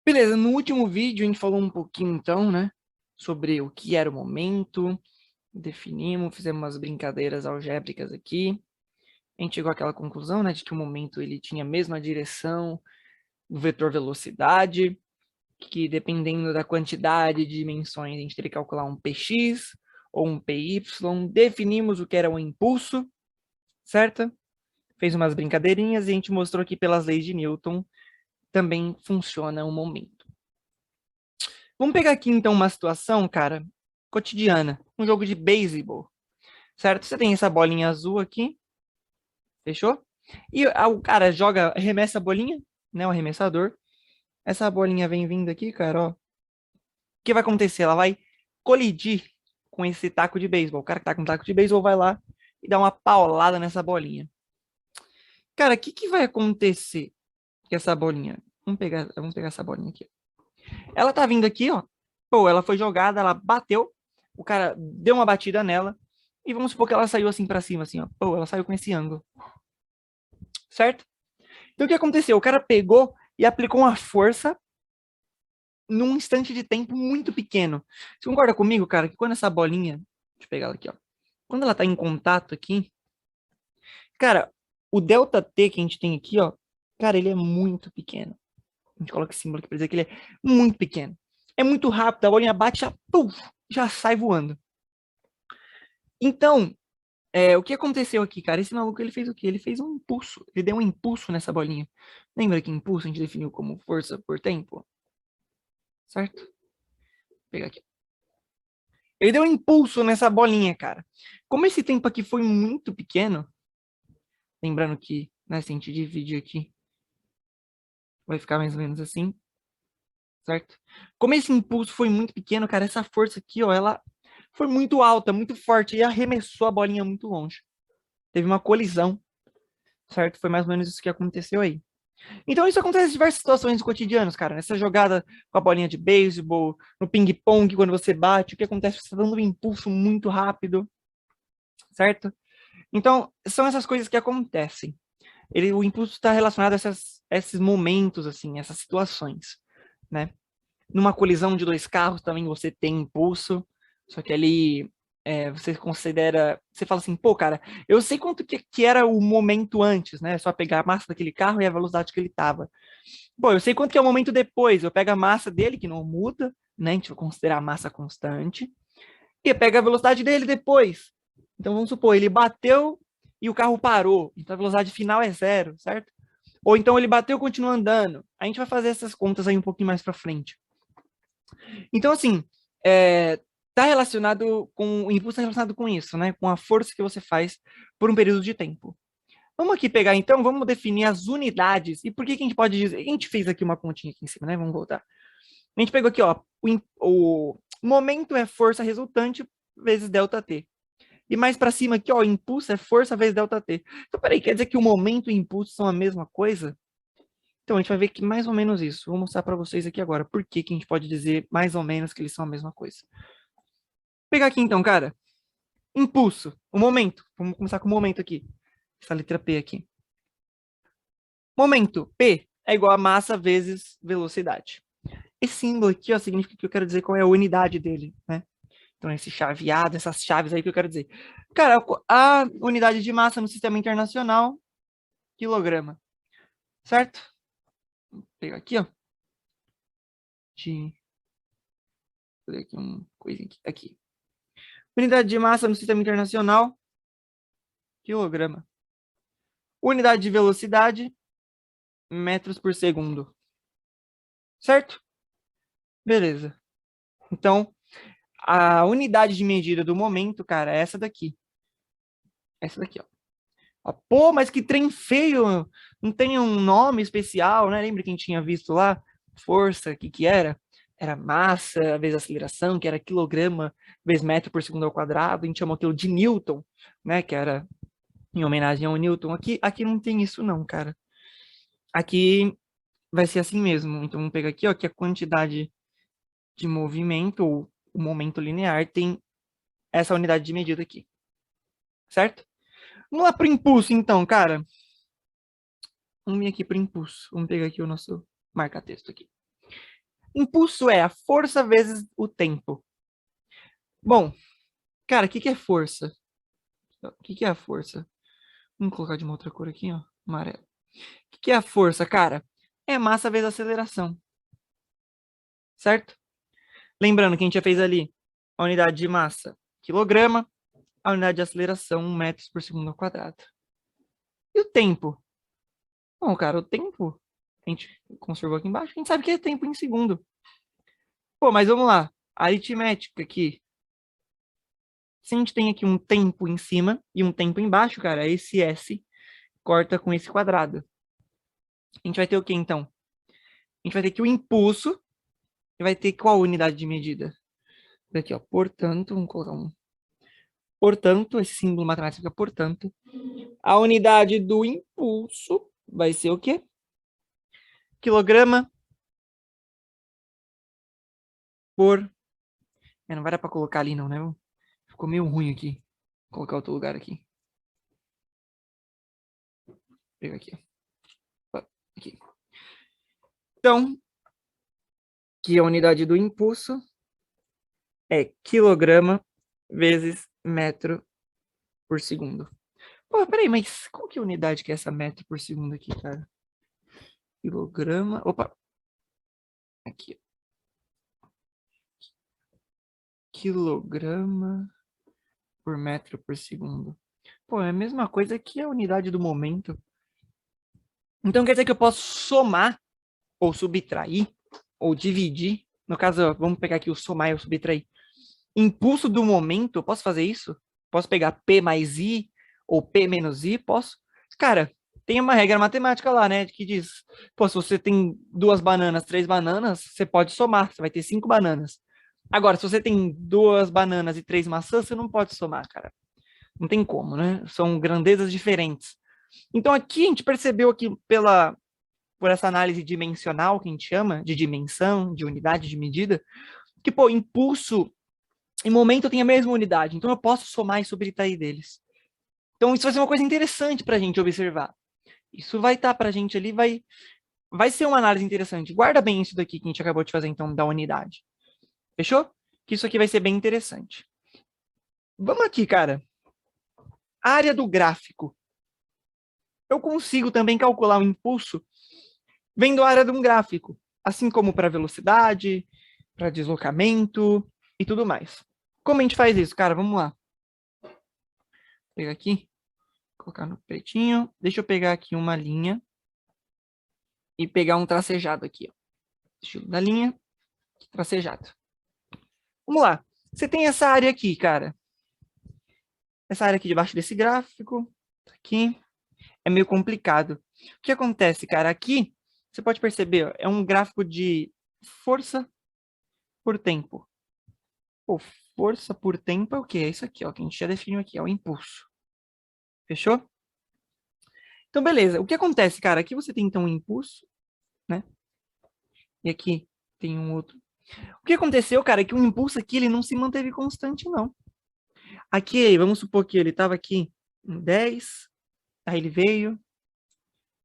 Beleza, no último vídeo a gente falou um pouquinho então, né, sobre o que era o momento, definimos, fizemos umas brincadeiras algébricas aqui. A gente chegou àquela conclusão, né, de que o momento ele tinha a mesma direção do vetor velocidade, que dependendo da quantidade de dimensões a gente teria que calcular um px ou um py. Definimos o que era o impulso, certo? Fez umas brincadeirinhas e a gente mostrou que pelas leis de Newton também funciona o momento. Vamos pegar aqui então uma situação, cara, cotidiana, um jogo de beisebol, certo? Você tem essa bolinha azul aqui, fechou? E o cara joga, arremessa a bolinha, né, o arremessador. Essa bolinha vem vindo aqui, cara, ó. O que vai acontecer? Ela vai colidir com esse taco de beisebol. O cara que tá com taco de beisebol vai lá e dá uma paulada nessa bolinha. Cara, o que vai acontecer com essa bolinha? Vamos pegar essa bolinha aqui. Ela tá vindo aqui, ó. Pô, ela foi jogada, ela bateu, o cara deu uma batida nela, e vamos supor que ela saiu assim pra cima, assim, ó. Pô, ela saiu com esse ângulo. Certo? Então o que aconteceu? O cara pegou e aplicou uma força num instante de tempo muito pequeno. Você concorda comigo, cara, que quando essa bolinha, deixa eu pegar ela aqui, ó. Quando ela tá em contato aqui, cara, o ΔT que a gente tem aqui, ó, cara, ele é muito pequeno. A gente coloca esse símbolo aqui pra dizer que ele é muito pequeno. É muito rápido, a bolinha bate, já, puf, já sai voando. Então, o que aconteceu aqui, cara? Esse maluco, ele fez o quê? Ele fez um impulso. Ele deu um impulso nessa bolinha. Lembra que impulso a gente definiu como força por tempo? Certo? Vou pegar aqui. Ele deu um impulso nessa bolinha, cara. Como esse tempo aqui foi muito pequeno, lembrando que, né, se a gente dividir aqui, vai ficar mais ou menos assim, certo? Como esse impulso foi muito pequeno, cara, essa força aqui, ó, ela foi muito alta, muito forte e arremessou a bolinha muito longe. Teve uma colisão, certo? Foi mais ou menos isso que aconteceu aí. Então isso acontece em diversas situações cotidianas, cara. Nessa jogada com a bolinha de beisebol, no ping-pong, quando você bate, o que acontece? Você está dando um impulso muito rápido, certo? Então, são essas coisas que acontecem. O impulso está relacionado a esses momentos, assim, essas situações, né? Numa colisão de dois carros também você tem impulso, só que ali você considera, você fala assim, pô, cara, eu sei quanto que era o momento antes, né? É só pegar a massa daquele carro e a velocidade que ele tava. Pô, eu sei quanto que é o momento depois, eu pego a massa dele, que não muda, né? A gente vai considerar a massa constante, e pega a velocidade dele depois. Então vamos supor, ele bateu e o carro parou, então a velocidade final é zero, certo? Ou então ele bateu e continua andando. A gente vai fazer essas contas aí um pouquinho mais para frente. Então, assim, tá relacionado com o impulso, tá relacionado com isso, né? Com a força que você faz por um período de tempo. Vamos aqui pegar, então, vamos definir as unidades. E por que que a gente pode dizer? A gente fez aqui uma continha aqui em cima, né? Vamos voltar. A gente pegou aqui, ó, o momento é força resultante vezes ΔT. E mais para cima aqui, ó, impulso é força vezes ΔT. Então, peraí, quer dizer que o momento e o impulso são a mesma coisa? Então, a gente vai ver que mais ou menos isso. Vou mostrar para vocês aqui agora por que que a gente pode dizer mais ou menos que eles são a mesma coisa. Vou pegar aqui então, cara. Impulso, o momento. Vamos começar com o momento aqui. Essa letra P aqui. Momento, P, é igual a massa vezes velocidade. Esse símbolo aqui, ó, significa que eu quero dizer qual é a unidade dele, né? Então, esse chaveado, essas chaves aí que eu quero dizer. Cara, a unidade de massa no sistema internacional, quilograma. Certo? Vou pegar aqui, ó. Vou fazer aqui uma coisinha aqui. Aqui. Unidade de massa no sistema internacional, quilograma. Unidade de velocidade, metros por segundo. Certo? Beleza. Então, a unidade de medida do momento, cara, é essa daqui. Essa daqui, ó. Ó, pô, mas que trem feio! Não tem um nome especial, né? Lembra que a gente tinha visto lá? Força, o que que era? Era massa vezes aceleração, que era quilograma vezes metro por segundo ao quadrado. A gente chamou aquilo de Newton, né? Que era em homenagem ao Newton. Aqui não tem isso não, cara. Aqui vai ser assim mesmo. Então, vamos pegar aqui, ó, que a quantidade de movimento, ou o momento linear, tem essa unidade de medida aqui. Certo? Vamos lá pro impulso, então, cara. Vamos vir aqui pro impulso. Vamos pegar aqui o nosso marca-texto aqui. Impulso é a força vezes o tempo. Bom, cara, o que que é força? O que que é a força? Vamos colocar de uma outra cor aqui, ó. Amarelo. O que que é a força, cara? É massa vezes aceleração, certo? Lembrando que a gente já fez ali a unidade de massa, quilograma, a unidade de aceleração, 1 metros por segundo ao quadrado. E o tempo? Bom, cara, o tempo, a gente conservou aqui embaixo, a gente sabe que é tempo em segundo. Pô, mas vamos lá. Aritmética aqui. Se a gente tem aqui um tempo em cima e um tempo embaixo, cara, esse S corta com esse quadrado. A gente vai ter o quê, então? A gente vai ter que o impulso e vai ter qual unidade de medida? Aqui, ó. Portanto, vamos colocar um. Portanto, esse símbolo matemático fica portanto. A unidade do impulso vai ser o quê? Quilograma por... não vai dar para colocar ali não, né? Ficou meio ruim aqui. Vou colocar outro lugar aqui. Vou pegar aqui. Aqui. Então, que a unidade do impulso é quilograma vezes metro por segundo. Pô, peraí, mas qual que é a unidade que é essa metro por segundo aqui, cara? Quilograma... Opa! Aqui. Quilograma por metro por segundo. Pô, é a mesma coisa que a unidade do momento. Então quer dizer que eu posso somar, ou subtrair, ou dividir. No caso, ó, vamos pegar aqui o somar e o subtrair. Impulso do momento, eu posso fazer isso? Posso pegar P mais I, ou P menos I? Posso? Cara, tem uma regra matemática lá, né? Que diz, pô, se você tem 2 bananas, 3 bananas, você pode somar, você vai ter 5 bananas. Agora, se você tem 2 bananas e 3 maçãs, você não pode somar, cara. Não tem como, né? São grandezas diferentes. Então aqui a gente percebeu aqui por essa análise dimensional que a gente chama, de dimensão, de unidade de medida, que, pô, impulso e momento têm a mesma unidade. Então eu posso somar e subtrair deles. Então isso vai ser uma coisa interessante para a gente observar. Isso vai estar para a gente ali, vai ser uma análise interessante. Guarda bem isso daqui que a gente acabou de fazer, então, da unidade. Fechou? Que isso aqui vai ser bem interessante. Vamos aqui, cara. Área do gráfico. Eu consigo também calcular o impulso vendo a área de um gráfico, assim como para velocidade, para deslocamento e tudo mais. Como a gente faz isso, cara? Vamos lá. Vou pegar aqui, colocar no pretinho. Deixa eu pegar aqui uma linha e pegar um tracejado aqui, ó. Estilo da linha, tracejado. Vamos lá. Você tem essa área aqui, cara. Essa área aqui debaixo desse gráfico, aqui, é meio complicado. O que acontece, cara? Aqui, você pode perceber, ó, é um gráfico de força por tempo. Pô, força por tempo é o quê? É isso aqui, ó, que a gente já definiu aqui, é o impulso. Fechou? Então, beleza. O que acontece, cara? Aqui você tem, então, um impulso, né? E aqui tem um outro. O que aconteceu, cara, é que o impulso aqui, ele não se manteve constante, não. Aqui, vamos supor que ele estava aqui em 10, aí ele veio,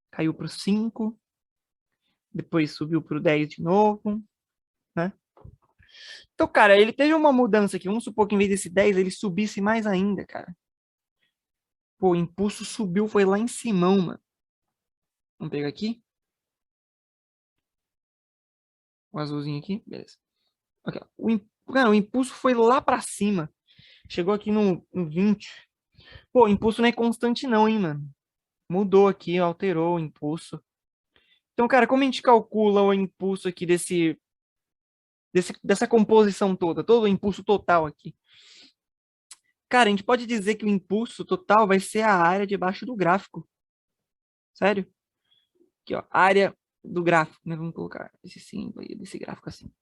caiu para o 5, depois subiu para o 10 de novo, né? Então, cara, ele teve uma mudança aqui. Vamos supor que em vez desse 10, ele subisse mais ainda, cara. Pô, o impulso subiu, foi lá em cima, mano. Vamos pegar aqui. O azulzinho aqui, beleza. Aqui, ó. Cara, o impulso foi lá pra cima. Chegou aqui no 20. Pô, o impulso não é constante não, hein, mano. Mudou aqui, alterou o impulso. Então, cara, como a gente calcula o impulso aqui dessa composição toda, todo o impulso total aqui? Cara, a gente pode dizer que o impulso total vai ser a área debaixo do gráfico. Sério? Aqui, ó, área do gráfico, né? Vamos colocar esse símbolo aí, desse gráfico assim.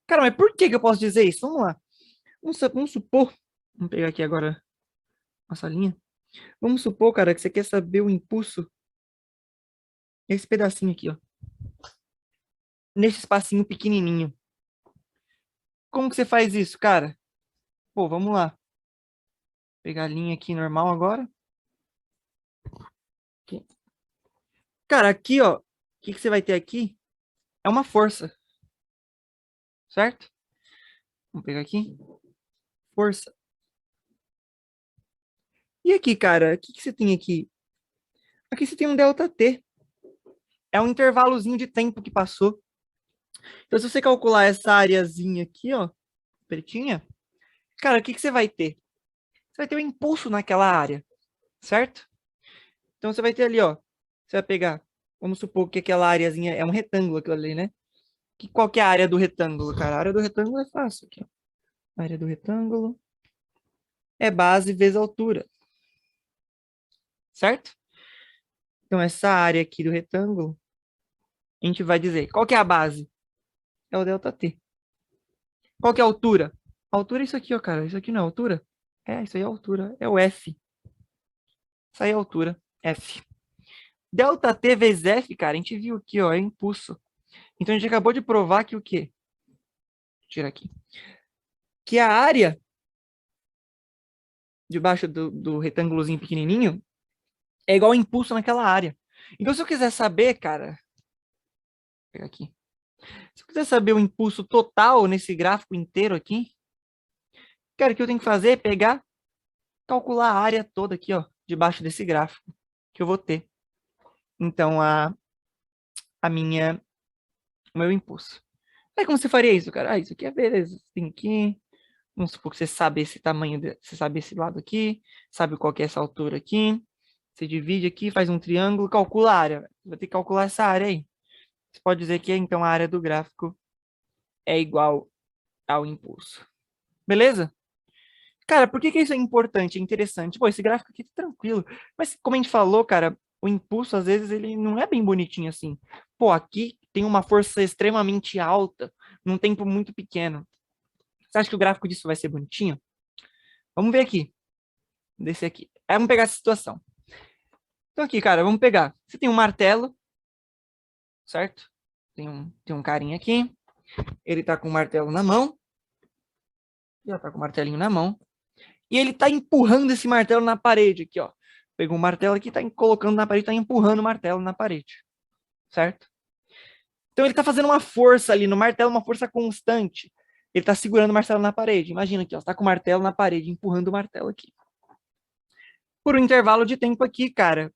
Cara, mas por que que eu posso dizer isso? Vamos lá. Vamos supor, vamos pegar aqui agora nossa linha. Vamos supor, cara, que você quer saber o impulso nesse pedacinho aqui, ó. Nesse espacinho pequenininho. Como que você faz isso, cara? Pô, vamos lá. Pegar a linha aqui normal agora. Aqui. Cara, aqui, ó, o que que você vai ter aqui é uma força, certo? Vamos pegar aqui. Força. E aqui, cara, o que que você tem aqui? Aqui você tem um ΔT. É um intervalozinho de tempo que passou. Então, se você calcular essa areazinha aqui, ó, pretinha, cara, o que que você vai ter? Você vai ter um impulso naquela área, certo? Então, você vai ter ali, ó, você vai pegar, vamos supor que aquela areazinha é um retângulo aquilo ali, né? Qual que é a área do retângulo, cara? A área do retângulo é fácil aqui, ó. A área do retângulo é base vezes altura, certo? Então, essa área aqui do retângulo, a gente vai dizer, qual que é a base? É o ΔT. Qual que é a altura? A altura é isso aqui, ó, cara. Isso aqui não é altura? É, isso aí é altura. É o F. Isso aí é altura. F. ΔT vezes F, cara, a gente viu aqui, ó, é impulso. Então, a gente acabou de provar que o quê? Tira aqui. Que a área debaixo do retângulozinho pequenininho é igual ao impulso naquela área. Então, se eu quiser saber, cara, vou pegar aqui. Se eu quiser saber o impulso total nesse gráfico inteiro aqui, cara, o que eu tenho que fazer é pegar, calcular a área toda aqui, ó, debaixo desse gráfico que eu vou ter. Então, o meu impulso. Aí, como você faria isso, cara? Ah, isso aqui é beleza. Tem aqui. Vamos supor que você sabe esse tamanho, você sabe esse lado aqui, sabe qual que é essa altura aqui. Você divide aqui, faz um triângulo, calcula a área. Vai ter que calcular essa área aí. Você pode dizer que, então, a área do gráfico é igual ao impulso. Beleza? Cara, por que que isso é importante, é interessante? Pô, esse gráfico aqui tá tranquilo. Mas, como a gente falou, cara, o impulso, às vezes, ele não é bem bonitinho assim. Pô, aqui tem uma força extremamente alta, num tempo muito pequeno. Você acha que o gráfico disso vai ser bonitinho? Vamos ver aqui. Desse aqui. Aí, vamos pegar essa situação. Então, aqui, cara, vamos pegar. Você tem um martelo, certo? Tem um carinha aqui. Ele tá com o martelo na mão. Já tá com o martelinho na mão. E ele tá empurrando esse martelo na parede aqui, ó. Pegou um martelo aqui, tá colocando na parede, tá empurrando o martelo na parede, certo? Então ele tá fazendo uma força ali no martelo, uma força constante. Ele tá segurando o martelo na parede. Imagina aqui, ó, tá com o martelo na parede, empurrando o martelo aqui. Por um intervalo de tempo aqui, cara,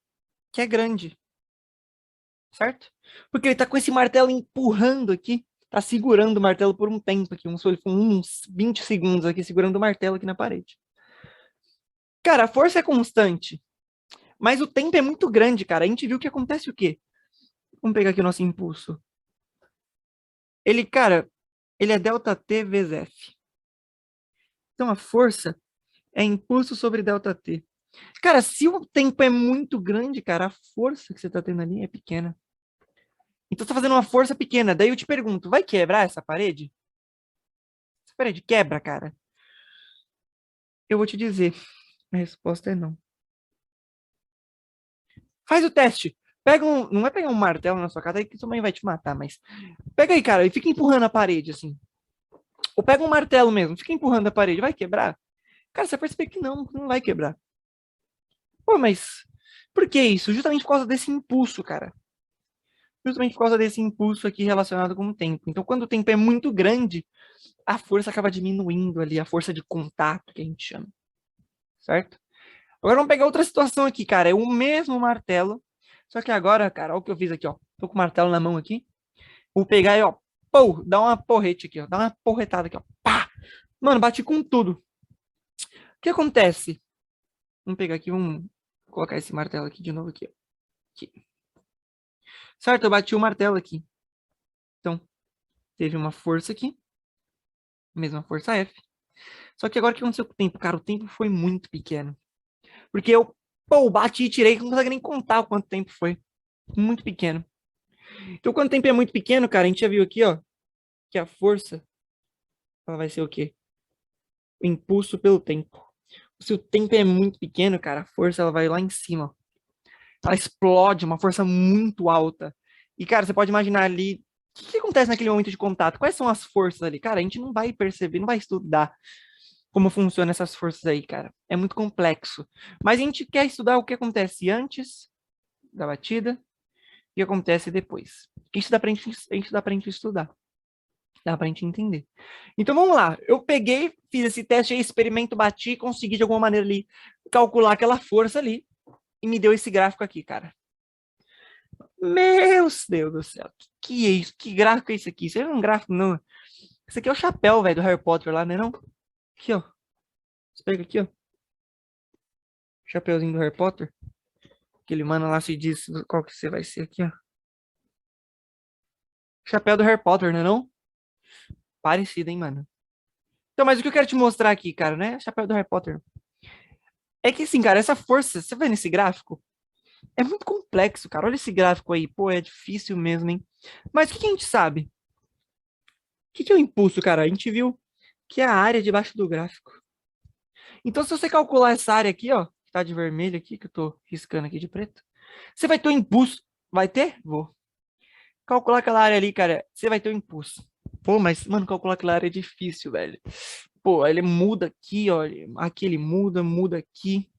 que é grande, certo? Porque ele tá com esse martelo empurrando aqui, tá segurando o martelo por um tempo aqui, uns 20 segundos aqui, segurando o martelo aqui na parede. Cara, a força é constante. Mas o tempo é muito grande, cara. A gente viu que acontece o quê? Vamos pegar aqui o nosso impulso. Ele, cara, ele é ΔT vezes F. Então a força é impulso sobre ΔT. Cara, se o tempo é muito grande, cara, a força que você tá tendo ali é pequena. Então você tá fazendo uma força pequena. Daí eu te pergunto, vai quebrar essa parede? Essa parede quebra, cara? Eu vou te dizer. A resposta é não. Faz o teste. Pega um, não vai pegar um martelo na sua casa aí que sua mãe vai te matar, mas pega aí, cara, e fica empurrando a parede assim. Ou pega um martelo mesmo, fica empurrando a parede, vai quebrar? Cara, você vai perceber que não vai quebrar. Pô, mas por que isso? Justamente por causa desse impulso, cara. Justamente por causa desse impulso aqui relacionado com o tempo. Então, quando o tempo é muito grande, a força acaba diminuindo ali, a força de contato que a gente chama, certo? Agora vamos pegar outra situação aqui, cara. É o mesmo martelo, só que agora, cara, olha o que eu fiz aqui, ó. Tô com o martelo na mão aqui. Vou pegar e, ó, pô, dá uma porrete aqui, ó. Dá uma porretada aqui, ó. Pá! Mano, bati com tudo. O que acontece? Vamos pegar aqui, vamos colocar esse martelo aqui de novo aqui, ó. Aqui. Certo, eu bati o martelo aqui. Então, teve uma força aqui. Mesma força F. Só que agora o que aconteceu com o tempo? Cara, o tempo foi muito pequeno. Porque eu, pô, bati e tirei, não consegue nem contar o quanto tempo foi. Muito pequeno. Então, quando o tempo é muito pequeno, cara, a gente já viu aqui, ó, que a força, ela vai ser o quê? O impulso pelo tempo. Se o tempo é muito pequeno, cara, a força, ela vai lá em cima, ó. Ela explode, uma força muito alta. E, cara, você pode imaginar ali, o que acontece naquele momento de contato? Quais são as forças ali? Cara, a gente não vai perceber, não vai estudar como funcionam essas forças aí, cara. É muito complexo. Mas a gente quer estudar o que acontece antes da batida. O que acontece depois? Isso dá pra gente estudar. Dá pra gente entender. Então vamos lá. Eu peguei, fiz esse teste aí, experimento, bati, consegui de alguma maneira ali calcular aquela força ali e me deu esse gráfico aqui, cara. Meu Deus do céu. Que é isso? Que gráfico é esse aqui? Isso aí não é um gráfico, não. Esse aqui é o chapéu, velho, do Harry Potter lá, né, não? Aqui, ó. Você pega aqui, ó. Chapeuzinho do Harry Potter. Aquele mano lá se diz qual que você vai ser aqui, ó. Chapéu do Harry Potter, né, não? Parecido, hein, mano? Então, mas o que eu quero te mostrar aqui, cara, né? Chapéu do Harry Potter. É que, assim, cara, essa força, você vê nesse gráfico? É muito complexo, cara. Olha esse gráfico aí. Pô, é difícil mesmo, hein? Mas o que que a gente sabe? O que que é o impulso, cara? A gente viu que é a área debaixo do gráfico. Então, se você calcular essa área aqui, ó, que tá de vermelho aqui, que eu tô riscando aqui de preto, você vai ter o impulso. Vai ter? Vou. Calcular aquela área ali, cara, você vai ter o impulso. Pô, mas, mano, calcular aquela área é difícil, velho. Pô, ele muda aqui, ó. Aqui ele muda, muda aqui.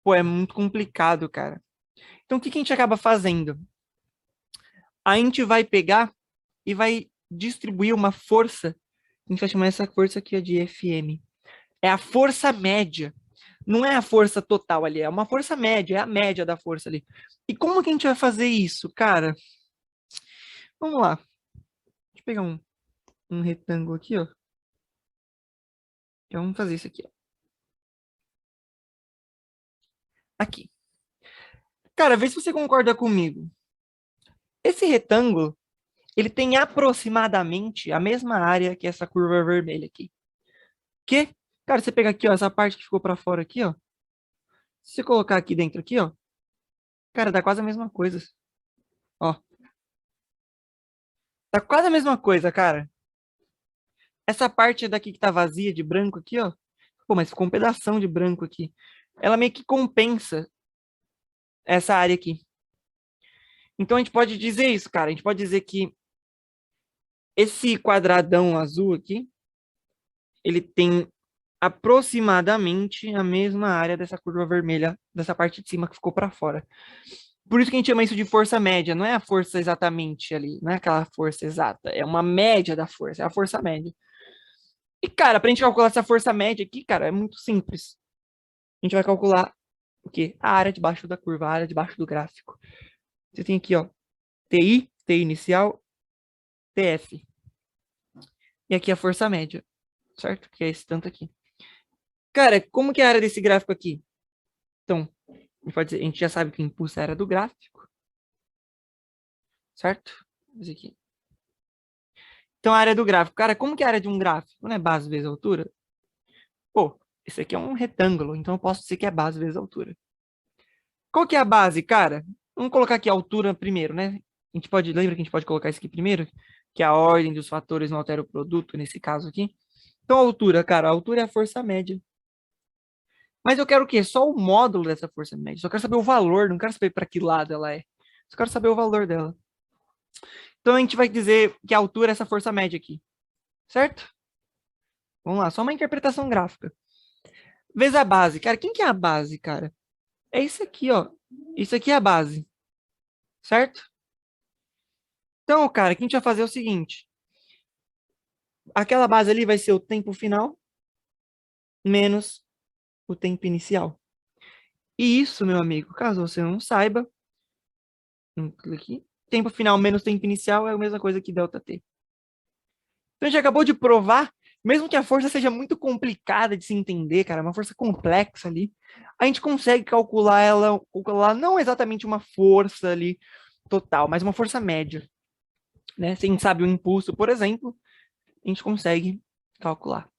Pô, é muito complicado, cara. Então, o que que a gente acaba fazendo? A gente vai pegar e vai distribuir uma força. A gente vai chamar essa força aqui ó, de FM. É a força média. Não é a força total ali, é uma força média, é a média da força ali. E como que a gente vai fazer isso, cara? Vamos lá. Deixa eu pegar um retângulo aqui, ó. Então, vamos fazer isso aqui, ó. Aqui. Cara, vê se você concorda comigo. Esse retângulo, ele tem aproximadamente a mesma área que essa curva vermelha aqui. Que, cara, você pega aqui, ó, essa parte que ficou para fora aqui, ó. Se você colocar aqui dentro aqui, ó, cara, dá quase a mesma coisa. Ó, dá quase a mesma coisa, cara. Essa parte daqui que tá vazia de branco aqui, ó. Pô, mas ficou um pedação de branco aqui. Ela meio que compensa essa área aqui. Então a gente pode dizer isso, cara. A gente pode dizer que esse quadradão azul aqui, ele tem aproximadamente a mesma área dessa curva vermelha, dessa parte de cima que ficou para fora. Por isso que a gente chama isso de força média. Não é a força exatamente ali, não é aquela força exata. É uma média da força, é a força média. E, cara, pra gente calcular essa força média aqui, cara, é muito simples. A gente vai calcular o quê? A área debaixo da curva, a área debaixo do gráfico. Você tem aqui, ó, TI, T inicial, TF. E aqui a força média, certo? Que é esse tanto aqui. Cara, como que é a área desse gráfico aqui? Então, a gente já sabe que o impulso é a área do gráfico, certo? Esse aqui. Então, a área do gráfico. Cara, como que é a área de um gráfico? Não é base vezes altura? Pô, esse aqui é um retângulo, então eu posso dizer que é base vezes altura. Qual que é a base, cara? Vamos colocar aqui a altura primeiro, né? Lembra que a gente pode colocar isso aqui primeiro? Que a ordem dos fatores não altera o produto, nesse caso aqui. Então, a altura, cara, a altura é a força média. Mas eu quero o quê? Só o módulo dessa força média. Só quero saber o valor, não quero saber para que lado ela é. Só quero saber o valor dela. Então, a gente vai dizer que a altura é essa força média aqui. Certo? Vamos lá, só uma interpretação gráfica. Vezes a base. Cara, quem que é a base, cara? É isso aqui, ó. Isso aqui é a base. Certo? Então, cara, o que a gente vai fazer é o seguinte. Aquela base ali vai ser o tempo final menos o tempo inicial. E isso, meu amigo, caso você não saiba, aqui, tempo final menos tempo inicial é a mesma coisa que ΔT. Então a gente acabou de provar, mesmo que a força seja muito complicada de se entender, cara, uma força complexa ali, a gente consegue calcular não exatamente uma força ali total, mas uma força média, né? Se a gente sabe o impulso, por exemplo, a gente consegue calcular.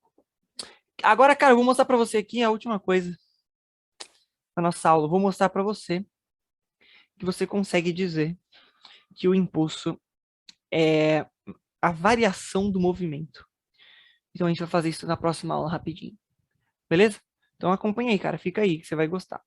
Agora, cara, eu vou mostrar para você aqui a última coisa da nossa aula. Eu vou mostrar para você que você consegue dizer que o impulso é a variação do movimento. Então a gente vai fazer isso na próxima aula rapidinho. Beleza? Então acompanha aí, cara. Fica aí que você vai gostar.